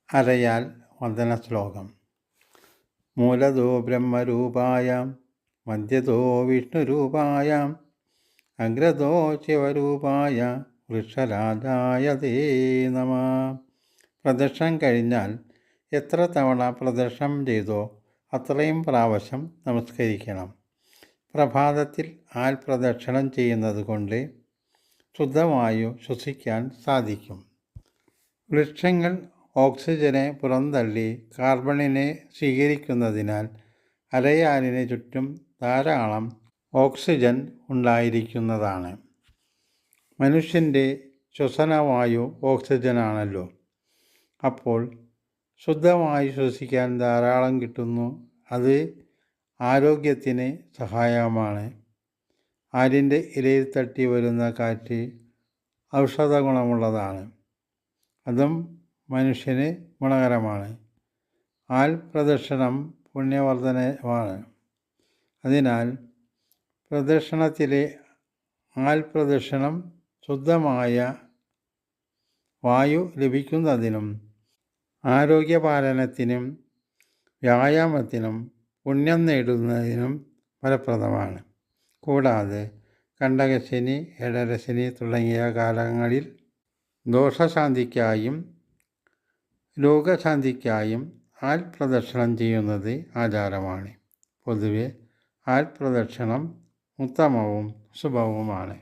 അരയാൽ വന്ദന ശ്ലോകം. മൂലതോ ബ്രഹ്മരൂപായ മധ്യതോ വിഷ്ണുരൂപായ അഗ്രതോ ശിവരൂപായ വൃക്ഷരാജായ തേ നമഃ. പ്രദക്ഷിണം കഴിഞ്ഞാൽ എത്ര തവണ പ്രദക്ഷിണം ചെയ്തോ അത്രയും പ്രാവശ്യം നമസ്കരിക്കണം. പ്രഭാതത്തിൽ പ്രദക്ഷിണം ചെയ്യുന്നത് കൊണ്ട് ശുദ്ധവായു ശ്വസിക്കാൻ സാധിക്കും. വൃക്ഷങ്ങൾ ഓക്സിജനെ പുറന്തള്ളി കാർബണിനെ സ്വീകരിക്കുന്നതിനാൽ അരയാലിന് ചുറ്റും ധാരാളം ഓക്സിജൻ ഉണ്ടായിരിക്കുന്നതാണ്. മനുഷ്യൻ്റെ ശ്വസനവായു ഓക്സിജനാണല്ലോ. അപ്പോൾ ശുദ്ധവായു ശ്വസിക്കാൻ ധാരാളം കിട്ടുന്നു. അത് ആരോഗ്യത്തിന് സഹായകമാണ്. ആലിൻ്റെ ഇലയിൽ തട്ടി വരുന്ന കാറ്റ് ഔഷധ ഗുണമുള്ളതാണ്. അതും മനുഷ്യന് ഗുണകരമാണ്. പ്രദക്ഷിണം പുണ്യവർദ്ധനമാണ്. അതിനാൽ പ്രദക്ഷിണത്തിലെ പ്രദക്ഷിണം ശുദ്ധമായ വായു ലഭിക്കുന്നതിനും ആരോഗ്യപാലനത്തിനും വ്യായാമത്തിനും പുണ്യം നേടുന്നതിനും ഫലപ്രദമാണ്. കൂടാതെ കണ്ടകശനി, എടരശനി തുടങ്ങിയ കാലങ്ങളിൽ ദോഷശാന്തിക്കായും രോഗശാന്തിക്കായും പ്രദക്ഷിണം ചെയ്യുന്നത് ആചാരമാണ്. പൊതുവെ പ്രദക്ഷിണം ഉത്തമവും ശുഭവുമാണ്.